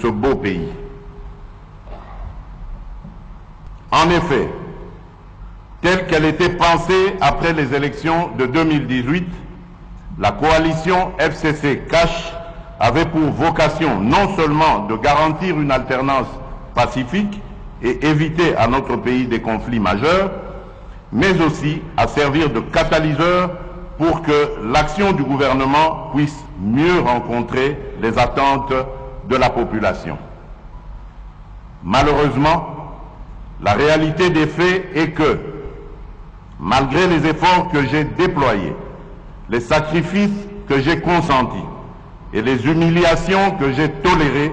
ce beau pays. En effet, telle qu'elle était pensée après les élections de 2018, la coalition FCC-CACH avait pour vocation non seulement de garantir une alternance pacifique et éviter à notre pays des conflits majeurs, mais aussi à servir de catalyseur pour que l'action du gouvernement puisse mieux rencontrer les attentes de la population. Malheureusement, la réalité des faits est que, malgré les efforts que j'ai déployés, les sacrifices que j'ai consentis et les humiliations que j'ai tolérées,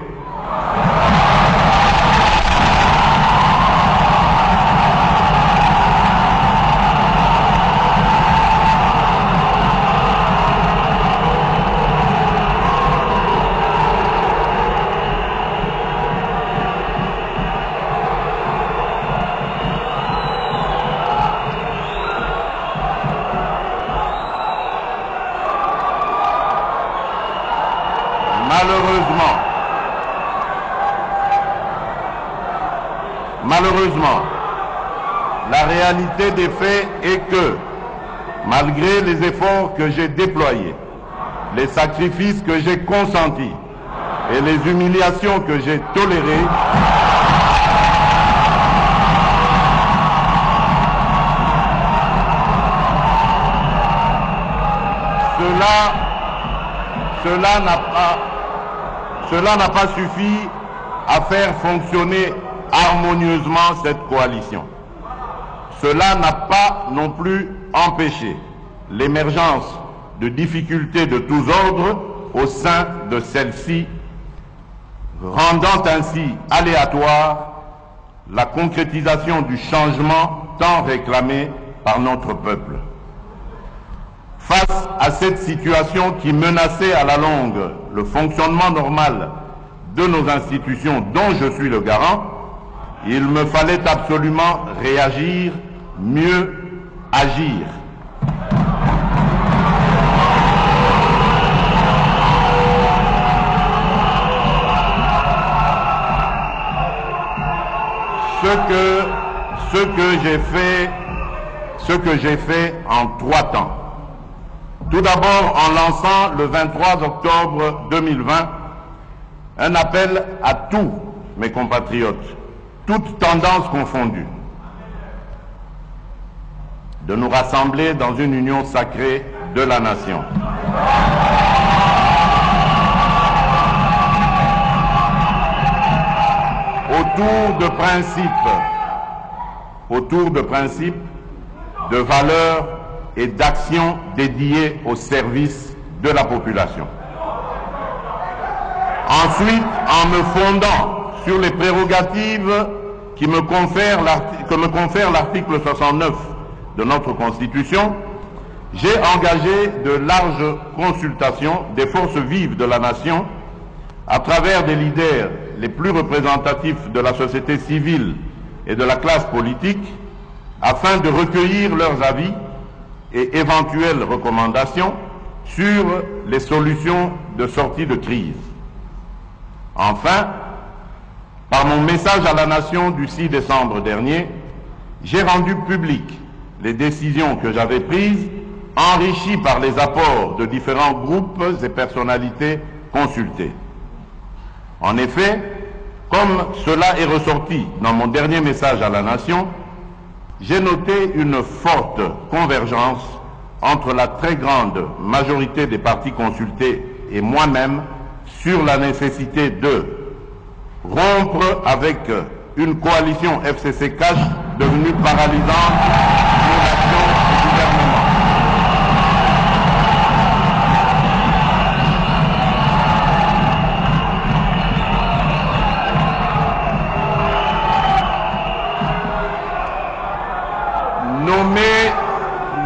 Malheureusement, la réalité des faits est que, malgré les efforts que j'ai déployés, les sacrifices que j'ai consentis et les humiliations que j'ai tolérées, cela n'a pas suffi à faire fonctionner harmonieusement cette coalition. Cela n'a pas non plus empêché l'émergence de difficultés de tous ordres au sein de celle-ci, rendant ainsi aléatoire la concrétisation du changement tant réclamé par notre peuple. Face à cette situation qui menaçait à la longue le fonctionnement normal de nos institutions dont je suis le garant, il me fallait absolument réagir, mieux agir. Ce que j'ai fait en 3 temps. Tout d'abord en lançant le 23 octobre 2020 un appel à tous mes compatriotes, toutes tendances confondues, de nous rassembler dans une union sacrée de la nation. Autour de principes, de valeurs et d'actions dédiées au service de la population. Ensuite, en me fondant sur les prérogatives que me confère l'article 69 de notre Constitution, j'ai engagé de larges consultations des forces vives de la nation à travers des leaders les plus représentatifs de la société civile et de la classe politique afin de recueillir leurs avis et éventuelles recommandations sur les solutions de sortie de crise. Enfin, par mon message à la nation du 6 décembre dernier, j'ai rendu publiques les décisions que j'avais prises, enrichies par les apports de différents groupes et personnalités consultées. En effet, comme cela est ressorti dans mon dernier message à la nation, j'ai noté une forte convergence entre la très grande majorité des partis consultés et moi-même sur la nécessité de rompre avec une coalition FCC-CACH devenue paralysante pour l'action du gouvernement.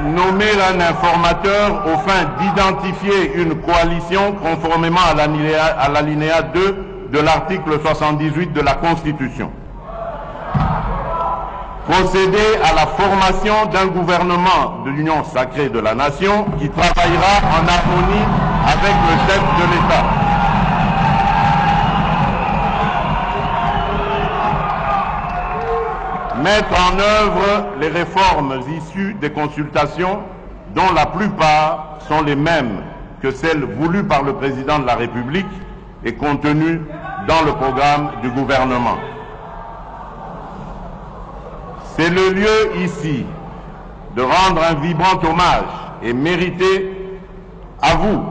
Nommer un informateur aux fins d'identifier une coalition conformément à l'alinéa 2 de l'article 78 de la Constitution. Procéder à la formation d'un gouvernement de l'Union sacrée de la nation qui travaillera en harmonie avec le chef de l'État. mettre en œuvre les réformes issues des consultations, dont la plupart sont les mêmes que celles voulues par le président de la République et contenues dans le programme du gouvernement. C'est le lieu ici de rendre un vibrant hommage et mérité à vous,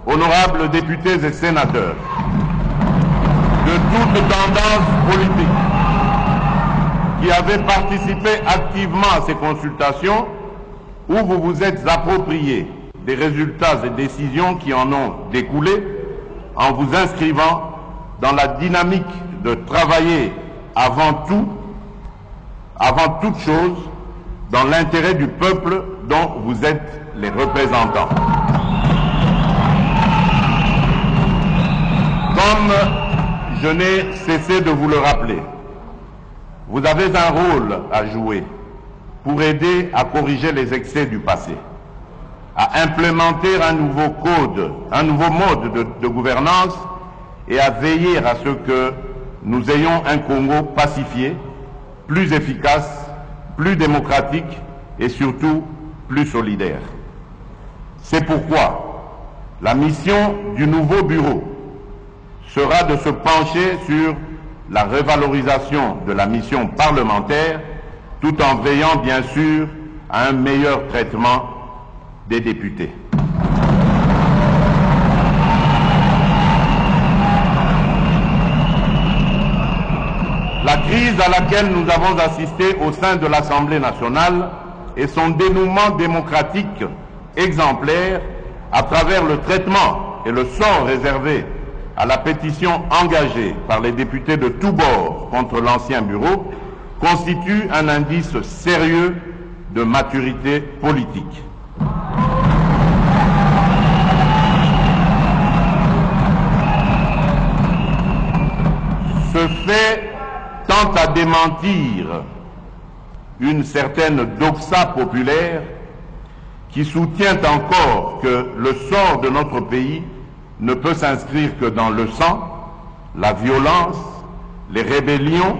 honorables députés et sénateurs, de toute tendance politique, qui avez participé activement à ces consultations, où vous vous êtes appropriés des résultats et décisions qui en ont découlé, en vous inscrivant dans la dynamique de travailler avant toute chose, dans l'intérêt du peuple dont vous êtes les représentants. Comme je n'ai cessé de vous le rappeler, vous avez un rôle à jouer pour aider à corriger les excès du passé, à implémenter un nouveau code, un nouveau mode de gouvernance et à veiller à ce que nous ayons un Congo pacifié, plus efficace, plus démocratique et surtout plus solidaire. C'est pourquoi la mission du nouveau bureau sera de se pencher sur la revalorisation de la mission parlementaire, tout en veillant bien sûr à un meilleur traitement des députés. La crise à laquelle nous avons assisté au sein de l'Assemblée nationale et son dénouement démocratique exemplaire à travers le traitement et le sort réservé à la pétition engagée par les députés de tous bords contre l'ancien bureau constitue un indice sérieux de maturité politique. Ce fait tend à démentir une certaine doxa populaire qui soutient encore que le sort de notre pays ne peut s'inscrire que dans le sang, la violence, les rébellions,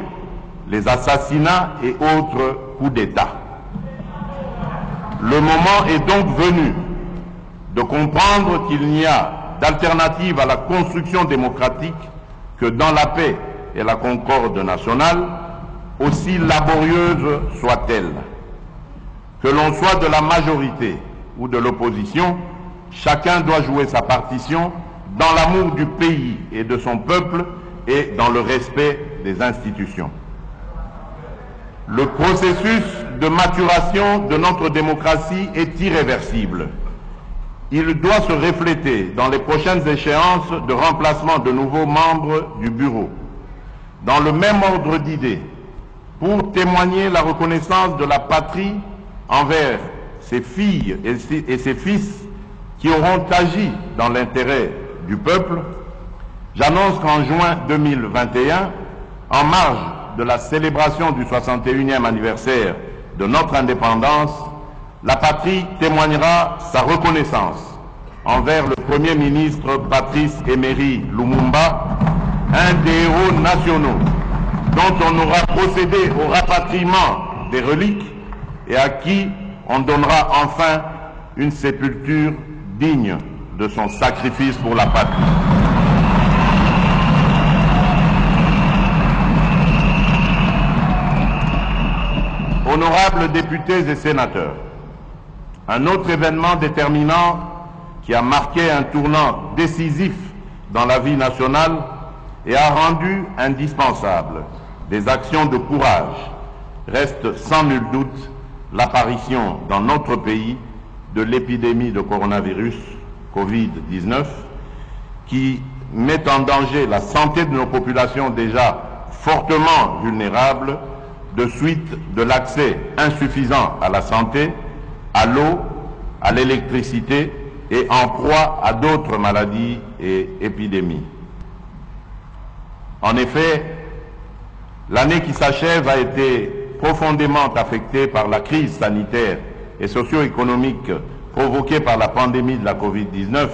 les assassinats et autres coups d'État. Le moment est donc venu de comprendre qu'il n'y a d'alternative à la construction démocratique que dans la paix et la concorde nationale, aussi laborieuse soit-elle. Que l'on soit de la majorité ou de l'opposition, chacun doit jouer sa partition dans l'amour du pays et de son peuple et dans le respect des institutions. Le processus de maturation de notre démocratie est irréversible. Il doit se refléter dans les prochaines échéances de remplacement de nouveaux membres du bureau. Dans le même ordre d'idées, pour témoigner la reconnaissance de la patrie envers ses filles et ses fils qui auront agi dans l'intérêt du peuple, j'annonce qu'en juin 2021, en marge de la célébration du 61e anniversaire de notre indépendance, la patrie témoignera sa reconnaissance envers le Premier ministre Patrice Emery Lumumba, un des héros nationaux dont on aura procédé au rapatriement des reliques et à qui on donnera enfin une sépulture digne de son sacrifice pour la patrie. Honorables députés et sénateurs, un autre événement déterminant qui a marqué un tournant décisif dans la vie nationale et a rendu indispensable des actions de courage reste sans nul doute l'apparition dans notre pays de l'épidémie de coronavirus Covid-19 qui met en danger la santé de nos populations déjà fortement vulnérables de suite de l'accès insuffisant à la santé, à l'eau, à l'électricité et en proie à d'autres maladies et épidémies. En effet, l'année qui s'achève a été profondément affectée par la crise sanitaire et socio-économique provoquée par la pandémie de la Covid-19,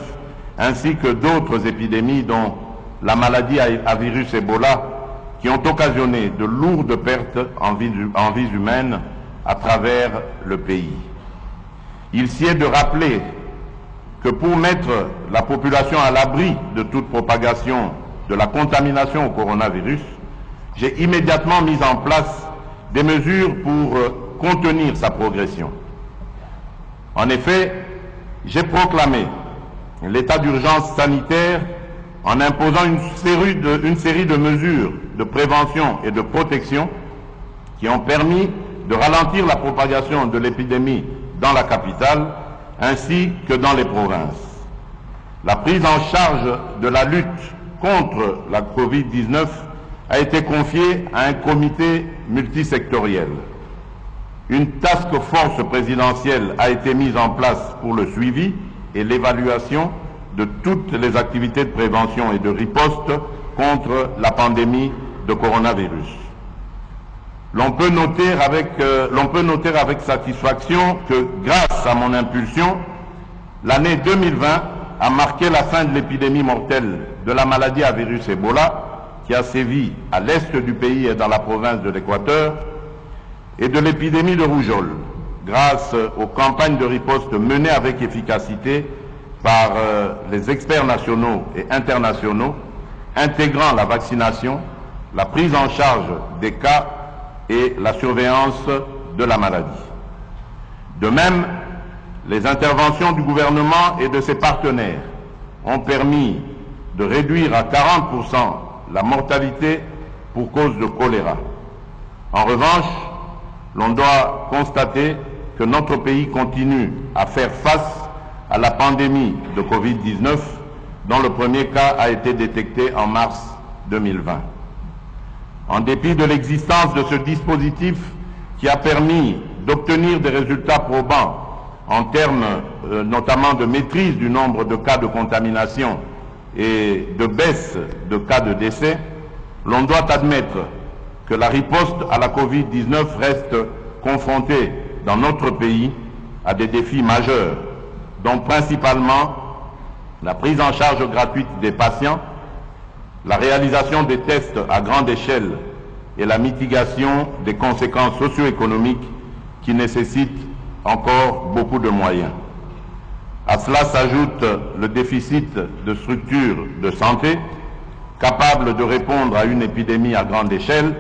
ainsi que d'autres épidémies dont la maladie à virus Ebola qui ont occasionné de lourdes pertes en vies humaines à travers le pays. Il s'y est de rappeler que pour mettre la population à l'abri de toute propagation de la contamination au coronavirus, j'ai immédiatement mis en place des mesures pour contenir sa progression. En effet, j'ai proclamé l'état d'urgence sanitaire en imposant une série de mesures de prévention et de protection qui ont permis de ralentir la propagation de l'épidémie dans la capitale ainsi que dans les provinces. La prise en charge de la lutte contre la Covid-19 a été confiée à un comité multisectoriel. Une task force présidentielle a été mise en place pour le suivi et l'évaluation de toutes les activités de prévention et de riposte contre la pandémie de coronavirus. L'on peut noter avec satisfaction que, grâce à mon impulsion, l'année 2020 a marqué la fin de l'épidémie mortelle de la maladie à virus Ebola, qui a sévi à l'est du pays et dans la province de l'Équateur, et de l'épidémie de rougeole, grâce aux campagnes de riposte menées avec efficacité par les experts nationaux et internationaux, intégrant la vaccination, la prise en charge des cas et la surveillance de la maladie. De même, les interventions du gouvernement et de ses partenaires ont permis de réduire à 40% la mortalité pour cause de choléra. En revanche, l'on doit constater que notre pays continue à faire face à la pandémie de Covid-19, dont le premier cas a été détecté en mars 2020. En dépit de l'existence de ce dispositif qui a permis d'obtenir des résultats probants en termes notamment de maîtrise du nombre de cas de contamination et de baisse de cas de décès, l'on doit admettre que la riposte à la Covid-19 reste confrontée dans notre pays à des défis majeurs, dont principalement la prise en charge gratuite des patients, la réalisation des tests à grande échelle et la mitigation des conséquences socio-économiques qui nécessitent encore beaucoup de moyens. À cela s'ajoute le déficit de structures de santé capables de répondre à une épidémie à grande échelle,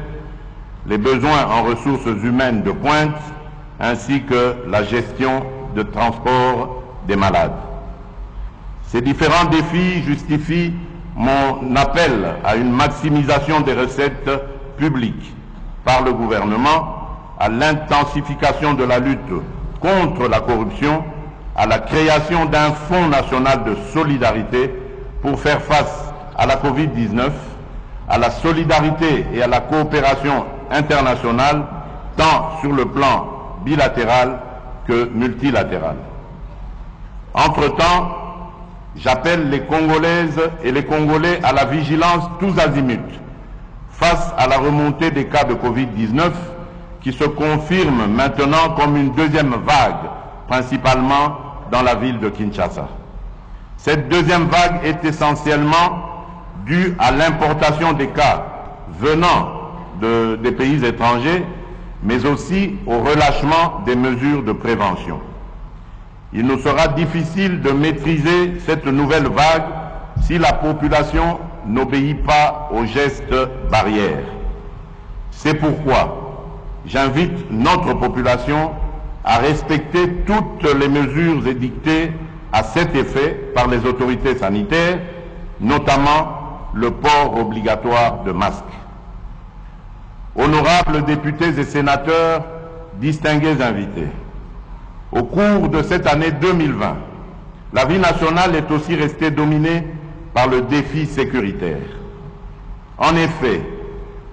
les besoins en ressources humaines de pointe, ainsi que la gestion de transport des malades. Ces différents défis justifient mon appel à une maximisation des recettes publiques par le gouvernement, à l'intensification de la lutte contre la corruption, à la création d'un fonds national de solidarité pour faire face à la Covid-19, à la solidarité et à la coopération internationale, tant sur le plan bilatéral que multilatéral. Entre-temps, j'appelle les Congolaises et les Congolais à la vigilance tous azimuts face à la remontée des cas de Covid-19 qui se confirme maintenant comme une deuxième vague, principalement dans la ville de Kinshasa. Cette deuxième vague est essentiellement due à l'importation des cas venant des pays étrangers, mais aussi au relâchement des mesures de prévention. Il nous sera difficile de maîtriser cette nouvelle vague si la population n'obéit pas aux gestes barrières. C'est pourquoi j'invite notre population à respecter toutes les mesures édictées à cet effet par les autorités sanitaires, notamment le port obligatoire de masques. Honorables députés et sénateurs, distingués invités, au cours de cette année 2020, la vie nationale est aussi restée dominée par le défi sécuritaire. En effet,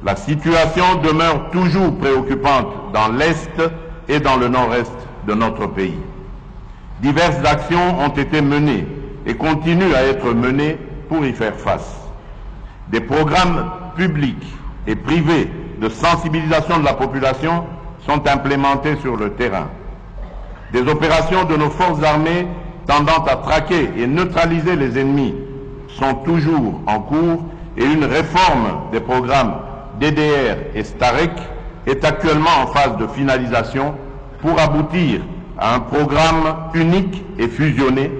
la situation demeure toujours préoccupante dans l'Est et dans le Nord-Est de notre pays. Diverses actions ont été menées et continuent à être menées pour y faire face. Des programmes publics et privés de sensibilisation de la population sont implémentés sur le terrain. Des opérations de nos forces armées tendant à traquer et neutraliser les ennemis sont toujours en cours et une réforme des programmes DDR et STAREC est actuellement en phase de finalisation pour aboutir à un programme unique et fusionné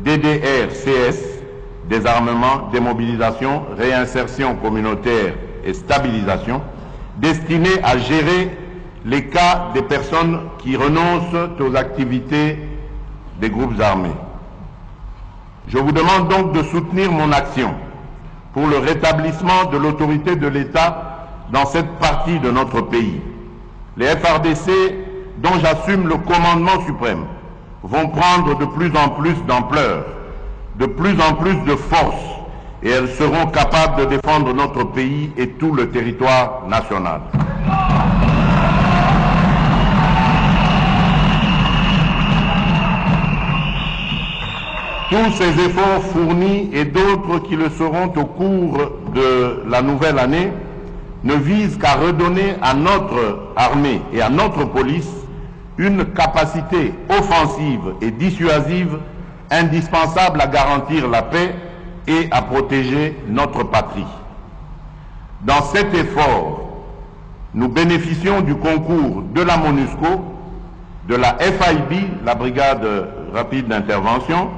DDR-CS, désarmement, démobilisation, réinsertion communautaire et stabilisation, destiné à gérer les cas des personnes qui renoncent aux activités des groupes armés. Je vous demande donc de soutenir mon action pour le rétablissement de l'autorité de l'État dans cette partie de notre pays. Les FARDC, dont j'assume le commandement suprême, vont prendre de plus en plus d'ampleur, de plus en plus de force, et elles seront capables de défendre notre pays et tout le territoire national. Tous ces efforts fournis et d'autres qui le seront au cours de la nouvelle année ne visent qu'à redonner à notre armée et à notre police une capacité offensive et dissuasive indispensable à garantir la paix et à protéger notre patrie. Dans cet effort, nous bénéficions du concours de la MONUSCO, de la FIB, la Brigade rapide d'intervention,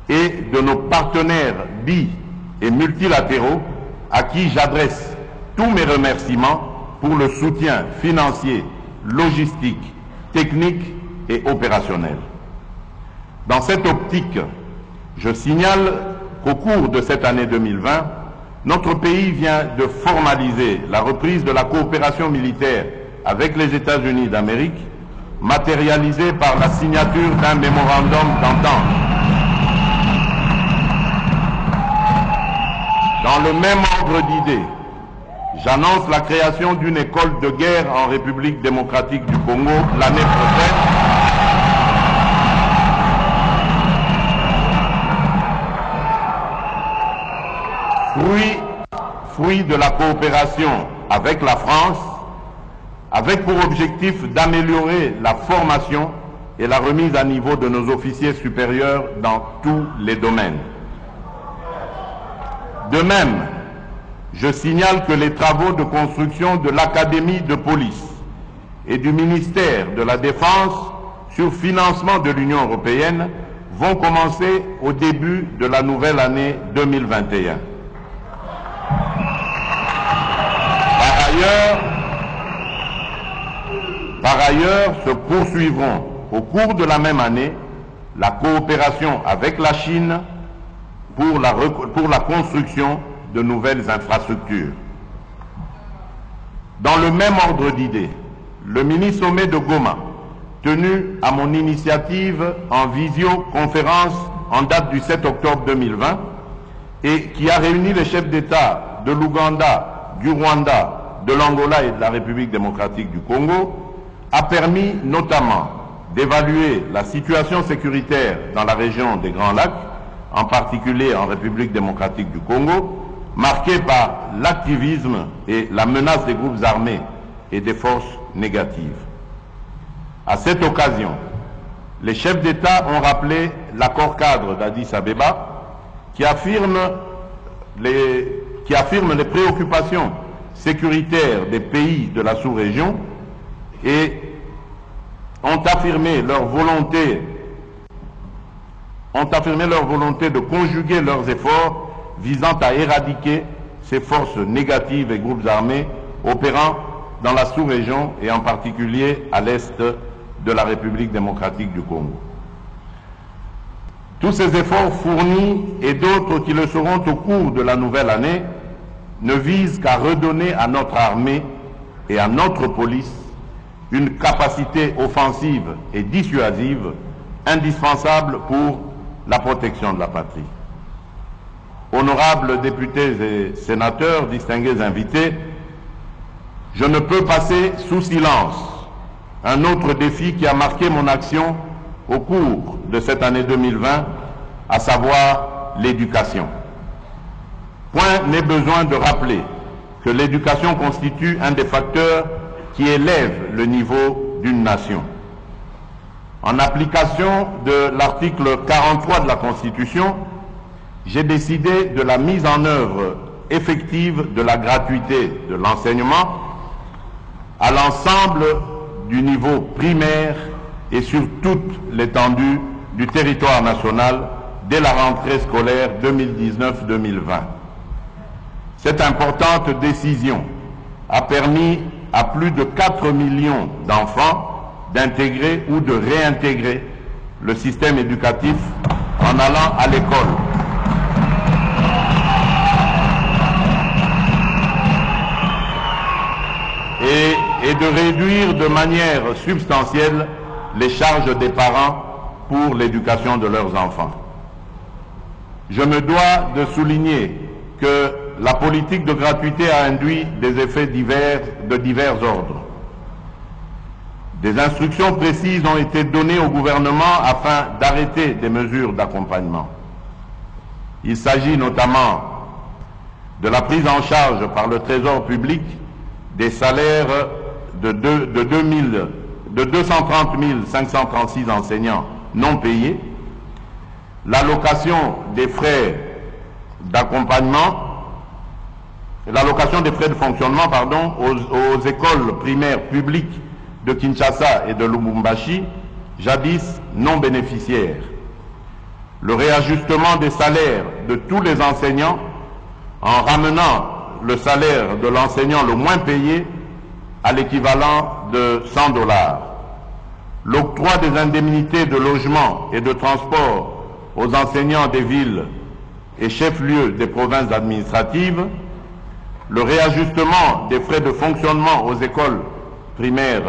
et de nos partenaires bi- et multilatéraux à qui j'adresse tous mes remerciements pour le soutien financier, logistique, technique et opérationnel. Dans cette optique, je signale qu'au cours de cette année 2020, notre pays vient de formaliser la reprise de la coopération militaire avec les États-Unis d'Amérique, matérialisée par la signature d'un mémorandum d'entente. Dans le même ordre d'idées, j'annonce la création d'une école de guerre en République démocratique du Congo l'année prochaine. Fruit de la coopération avec la France, avec pour objectif d'améliorer la formation et la remise à niveau de nos officiers supérieurs dans tous les domaines. De même, je signale que les travaux de construction de l'Académie de police et du ministère de la Défense sur financement de l'Union européenne vont commencer au début de la nouvelle année 2021. Par ailleurs, se poursuivront au cours de la même année la coopération avec la Chine pour la construction de nouvelles infrastructures. Dans le même ordre d'idées, le mini-sommet de Goma, tenu à mon initiative en visioconférence en date du 7 octobre 2020 et qui a réuni les chefs d'État de l'Ouganda, du Rwanda, de l'Angola et de la République démocratique du Congo, a permis notamment d'évaluer la situation sécuritaire dans la région des Grands Lacs, en particulier en République démocratique du Congo, marquée par l'activisme et la menace des groupes armés et des forces négatives. À cette occasion, les chefs d'État ont rappelé l'accord cadre d'Addis Abeba qui affirme les préoccupations sécuritaires des pays de la sous-région et ont affirmé leur volonté de conjuguer leurs efforts visant à éradiquer ces forces négatives et groupes armés opérant dans la sous-région et en particulier à l'est de la République démocratique du Congo. Tous ces efforts fournis et d'autres qui le seront au cours de la nouvelle année ne visent qu'à redonner à notre armée et à notre police une capacité offensive et dissuasive indispensable pour la protection de la patrie. Honorables députés et sénateurs, distingués invités, je ne peux passer sous silence un autre défi qui a marqué mon action au cours de cette année 2020, à savoir l'éducation. Point n'est besoin de rappeler que l'éducation constitue un des facteurs qui élève le niveau d'une nation. En application de l'article 43 de la Constitution, j'ai décidé de la mise en œuvre effective de la gratuité de l'enseignement à l'ensemble du niveau primaire et sur toute l'étendue du territoire national dès la rentrée scolaire 2019-2020. Cette importante décision a permis à plus de 4 millions d'enfants d'intégrer ou de réintégrer le système éducatif en allant à l'école. Et de réduire de manière substantielle les charges des parents pour l'éducation de leurs enfants. Je me dois de souligner que la politique de gratuité a induit des effets de divers ordres. Des instructions précises ont été données au gouvernement afin d'arrêter des mesures d'accompagnement. Il s'agit notamment de la prise en charge par le Trésor public des salaires de 230 536 enseignants non payés, l'allocation des frais d'accompagnement, l'allocation des frais de fonctionnement, aux écoles primaires publiques de Kinshasa et de Lubumbashi, jadis non bénéficiaires, le réajustement des salaires de tous les enseignants en ramenant le salaire de l'enseignant le moins payé à l'équivalent de $100, l'octroi des indemnités de logement et de transport aux enseignants des villes et chefs-lieux des provinces administratives, le réajustement des frais de fonctionnement aux écoles primaires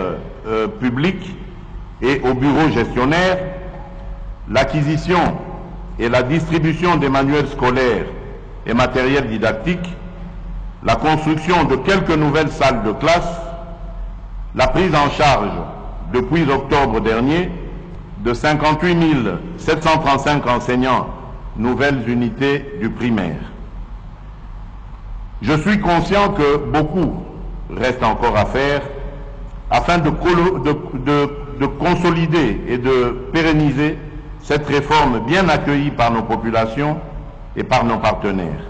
publiques et aux bureaux gestionnaires, l'acquisition et la distribution des manuels scolaires et matériels didactiques, la construction de quelques nouvelles salles de classe, la prise en charge depuis octobre dernier de 58 735 enseignants nouvelles unités du primaire. Je suis conscient que beaucoup reste encore à faire afin de consolider et de pérenniser cette réforme bien accueillie par nos populations et par nos partenaires.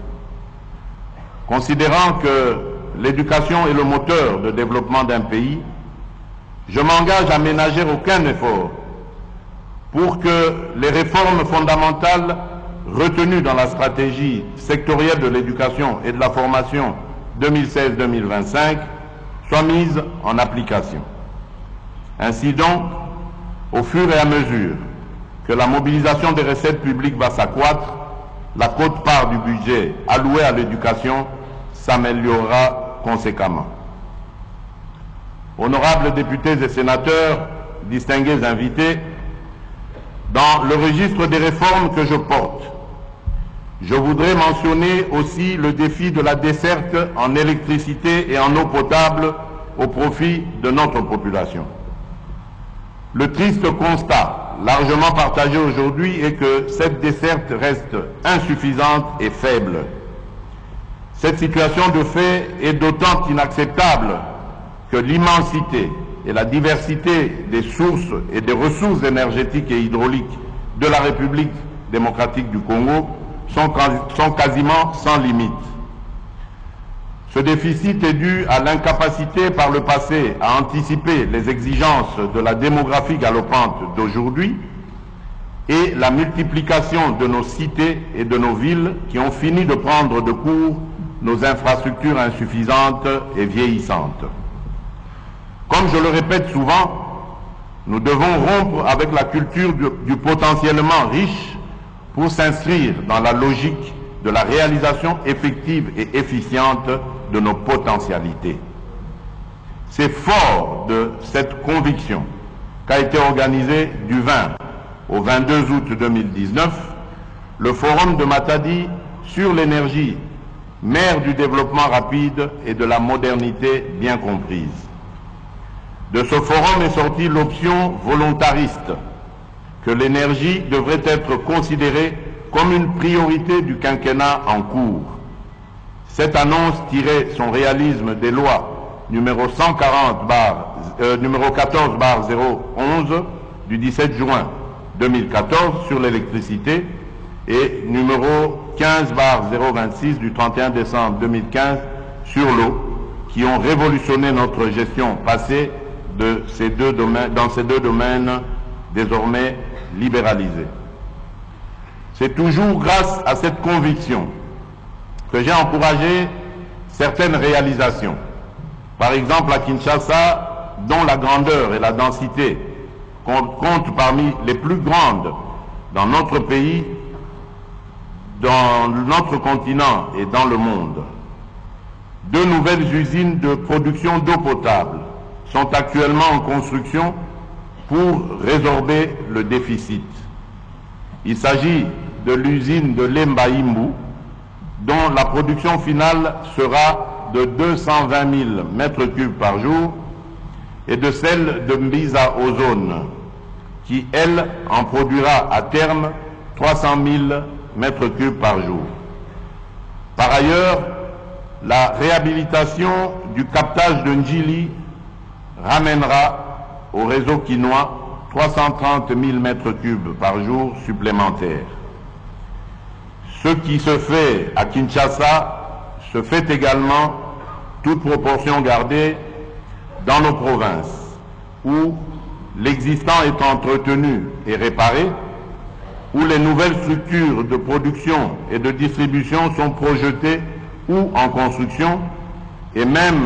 Considérant que l'éducation est le moteur de développement d'un pays, je m'engage à ménager aucun effort pour que les réformes fondamentales retenues dans la stratégie sectorielle de l'éducation et de la formation 2016-2025 soient mises en application. Ainsi donc, au fur et à mesure que la mobilisation des recettes publiques va s'accroître, la quote-part du budget alloué à l'éducation s'améliorera conséquemment. Honorables députés et sénateurs, distingués invités, dans le registre des réformes que je porte, je voudrais mentionner aussi le défi de la desserte en électricité et en eau potable au profit de notre population. Le triste constat, largement partagé aujourd'hui, est que cette desserte reste insuffisante et faible. Cette situation de fait est d'autant inacceptable que l'immensité et la diversité des sources et des ressources énergétiques et hydrauliques de la République démocratique du Congo sont quasiment sans limite. Ce déficit est dû à l'incapacité par le passé à anticiper les exigences de la démographie galopante d'aujourd'hui et la multiplication de nos cités et de nos villes qui ont fini de prendre de court nos infrastructures insuffisantes et vieillissantes. Comme je le répète souvent, nous devons rompre avec la culture du potentiellement riche pour s'inscrire dans la logique de la réalisation effective et efficiente de nos potentialités. C'est fort de cette conviction qu'a été organisé du 20 au 22 août 2019 le Forum de Matadi sur l'énergie, mère du développement rapide et de la modernité bien comprise. De ce forum est sortie l'option volontariste que l'énergie devrait être considérée comme une priorité du quinquennat en cours. Cette annonce tirait son réalisme des lois numéro 14/011 du 17 juin 2014 sur l'électricité et numéro 15/026 du 31 décembre 2015 sur l'eau, qui ont révolutionné notre gestion passée dans ces deux domaines désormais libéralisés. C'est toujours grâce à cette conviction que j'ai encouragé certaines réalisations. Par exemple, à Kinshasa, dont la grandeur et la densité comptent parmi les plus grandes dans notre pays, dans notre continent et dans le monde. 2 nouvelles usines de production d'eau potable sont actuellement en construction pour résorber le déficit. Il s'agit de l'usine de Lemba-Imbu, dont la production finale sera de 220 000 mètres cubes par jour, et de celle de Mbiza Ozone, qui, elle, en produira à terme 300 000 mètres cubes par jour. Par ailleurs, la réhabilitation du captage de Njili ramènera au réseau quinois 330 000 mètres cubes par jour supplémentaires. Ce qui se fait à Kinshasa se fait également, toute proportion gardée, dans nos provinces, où l'existant est entretenu et réparé, où les nouvelles structures de production et de distribution sont projetées ou en construction, et même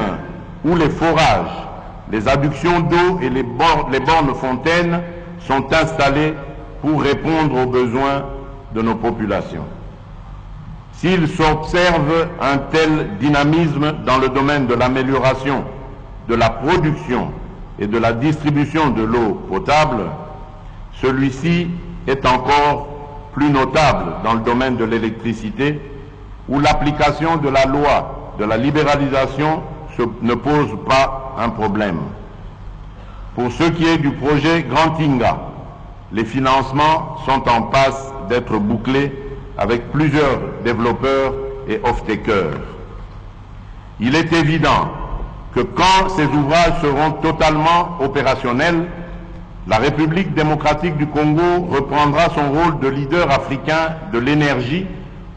où les forages, les adductions d'eau et les bornes fontaines sont installées pour répondre aux besoins de nos populations. S'il s'observe un tel dynamisme dans le domaine de l'amélioration de la production et de la distribution de l'eau potable, celui-ci est encore plus notable dans le domaine de l'électricité, où l'application de la loi de la libéralisation ne pose pas un problème. Pour ce qui est du projet Grand Inga, les financements sont en passe d'être bouclés avec plusieurs développeurs et off-takers. Il est évident que quand ces ouvrages seront totalement opérationnels, la République démocratique du Congo reprendra son rôle de leader africain de l'énergie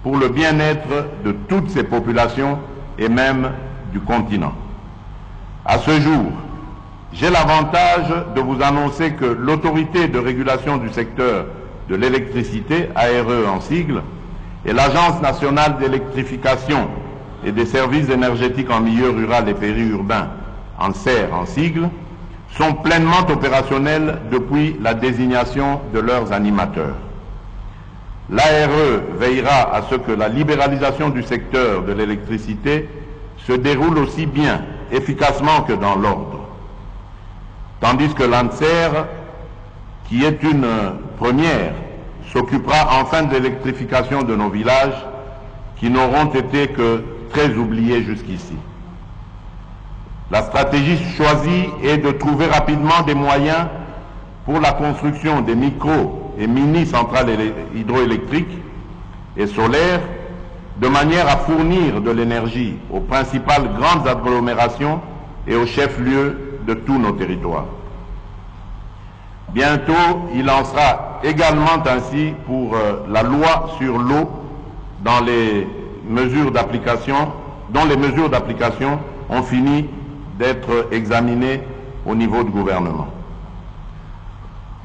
pour le bien-être de toutes ses populations et même du continent. À ce jour, j'ai l'avantage de vous annoncer que l'autorité de régulation du secteur de l'électricité, ARE en sigle, et l'Agence nationale d'électrification et des services énergétiques en milieu rural et périurbain, ANSER en sigle, sont pleinement opérationnels depuis la désignation de leurs animateurs. L'ARE veillera à ce que la libéralisation du secteur de l'électricité se déroule aussi bien, efficacement que dans l'ordre. Tandis que l'ANSER, qui est une première, s'occupera enfin de l'électrification de nos villages qui n'auront été que très oubliés jusqu'ici. La stratégie choisie est de trouver rapidement des moyens pour la construction des micro- et mini-centrales hydroélectriques et solaires, de manière à fournir de l'énergie aux principales grandes agglomérations et aux chefs-lieux de tous nos territoires. Bientôt, il en sera également ainsi pour la loi sur l'eau dont les mesures d'application ont fini d'être examinées au niveau du gouvernement.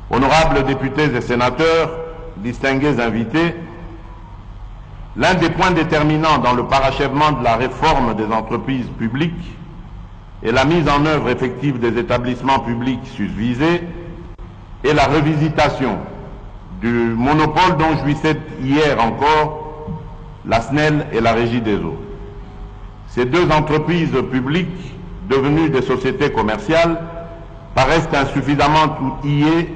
Honorables députés et sénateurs, distingués invités, l'un des points déterminants dans le parachèvement de la réforme des entreprises publiques et la mise en œuvre effective des établissements publics susvisés est la revisitation du monopole dont jouissaient hier encore la SNEL et la Régie des eaux. Ces deux entreprises publiques, devenues des sociétés commerciales, paraissent insuffisamment outillées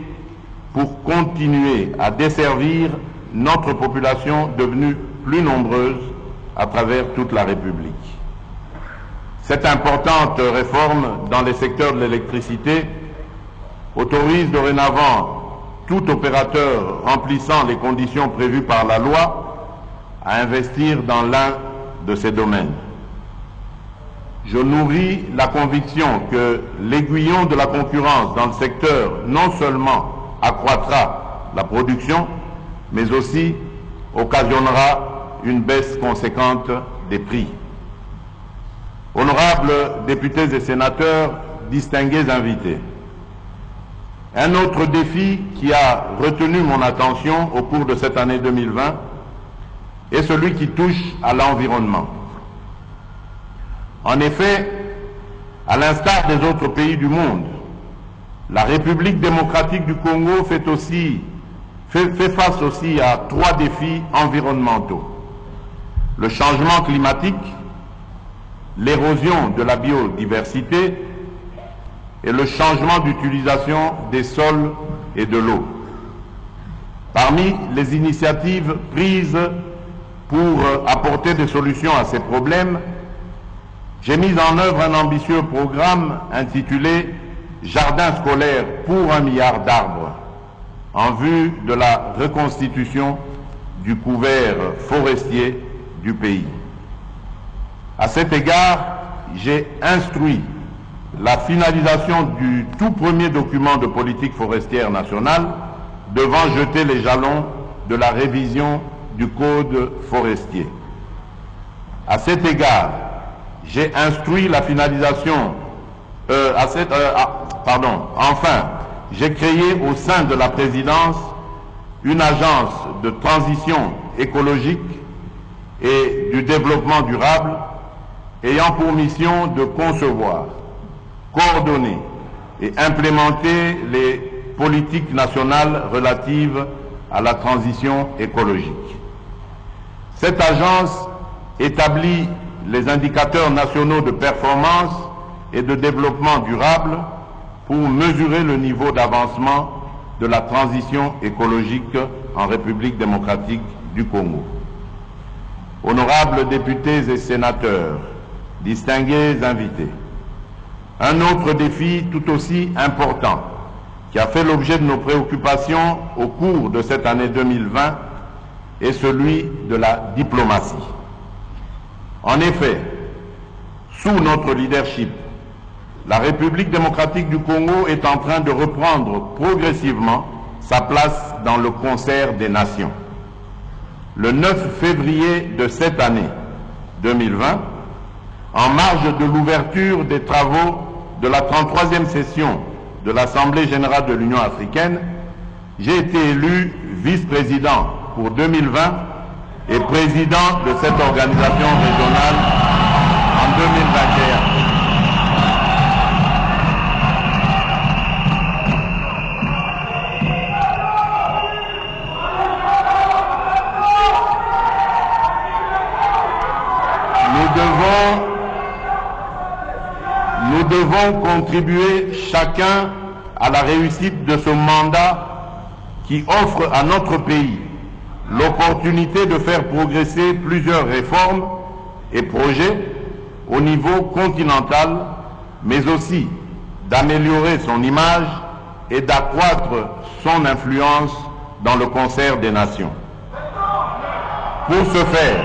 pour continuer à desservir notre population devenue plus nombreuse à travers toute la République. Cette importante réforme dans les secteurs de l'électricité autorise dorénavant tout opérateur remplissant les conditions prévues par la loi à investir dans l'un de ces domaines. Je nourris la conviction que l'aiguillon de la concurrence dans le secteur non seulement accroîtra la production, mais aussi occasionnera une baisse conséquente des prix. Honorables députés et sénateurs, distingués invités, un autre défi qui a retenu mon attention au cours de cette année 2020 est celui qui touche à l'environnement. En effet, à l'instar des autres pays du monde, la République démocratique du Congo fait face aussi à 3 défis environnementaux. Le changement climatique, l'érosion de la biodiversité et le changement d'utilisation des sols et de l'eau. Parmi les initiatives prises pour apporter des solutions à ces problèmes, j'ai mis en œuvre un ambitieux programme intitulé « Jardin scolaire pour 1 milliard d'arbres » en vue de la reconstitution du couvert forestier du pays. À cet égard, j'ai instruit la finalisation du tout premier document de politique forestière nationale devant jeter les jalons de la révision du Code forestier. À cet égard, j'ai instruit la finalisation, enfin, j'ai créé au sein de la présidence une agence de transition écologique et du développement durable ayant pour mission de concevoir, coordonner et implémenter les politiques nationales relatives à la transition écologique. Cette agence établit les indicateurs nationaux de performance et de développement durable pour mesurer le niveau d'avancement de la transition écologique en République démocratique du Congo. Honorables députés et sénateurs, distingués invités, un autre défi tout aussi important qui a fait l'objet de nos préoccupations au cours de cette année 2020 est celui de la diplomatie. En effet, sous notre leadership, la République démocratique du Congo est en train de reprendre progressivement sa place dans le concert des nations. Le 9 février de cette année 2020, en marge de l'ouverture des travaux de la 33e session de l'Assemblée générale de l'Union africaine, j'ai été élu vice-président pour 2020 et président de cette organisation régionale en 2021. Nous devons contribuer chacun à la réussite de ce mandat qui offre à notre pays l'opportunité de faire progresser plusieurs réformes et projets au niveau continental, mais aussi d'améliorer son image et d'accroître son influence dans le concert des nations. Pour ce faire,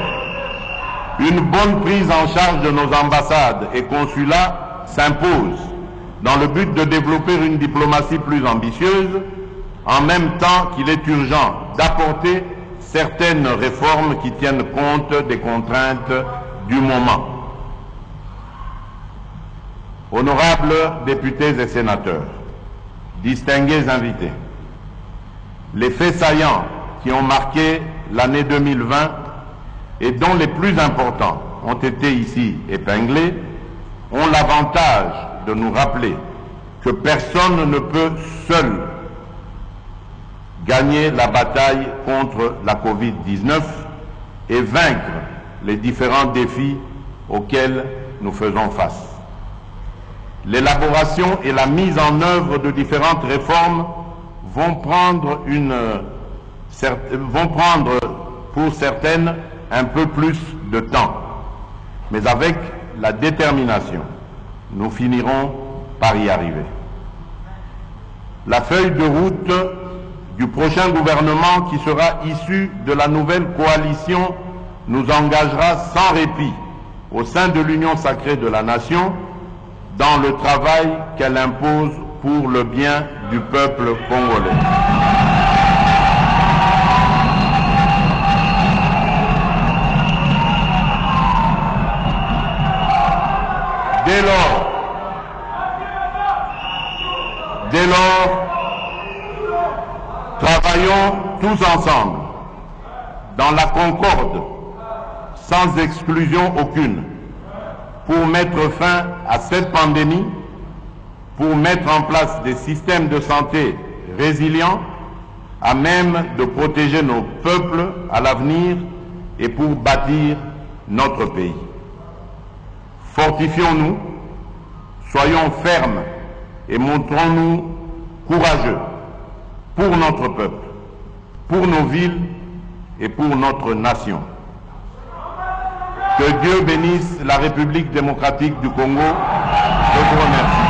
une bonne prise en charge de nos ambassades et consulats s'impose dans le but de développer une diplomatie plus ambitieuse, en même temps qu'il est urgent d'apporter certaines réformes qui tiennent compte des contraintes du moment. Honorables députés et sénateurs, distingués invités, les faits saillants qui ont marqué l'année 2020 et dont les plus importants ont été ici épinglés ont l'avantage de nous rappeler que personne ne peut seul gagner la bataille contre la Covid-19 et vaincre les différents défis auxquels nous faisons face. L'élaboration et la mise en œuvre de différentes réformes vont prendre pour certaines un peu plus de temps, mais avec la détermination, nous finirons par y arriver. La feuille de route du prochain gouvernement qui sera issu de la nouvelle coalition nous engagera sans répit au sein de l'Union sacrée de la nation dans le travail qu'elle impose pour le bien du peuple congolais. Dès lors, travaillons tous ensemble, dans la concorde, sans exclusion aucune, pour mettre fin à cette pandémie, pour mettre en place des systèmes de santé résilients, à même de protéger nos peuples à l'avenir et pour bâtir notre pays. Fortifions-nous, soyons fermes et montrons-nous courageux pour notre peuple, pour nos villes et pour notre nation. Que Dieu bénisse la République démocratique du Congo. Je vous remercie.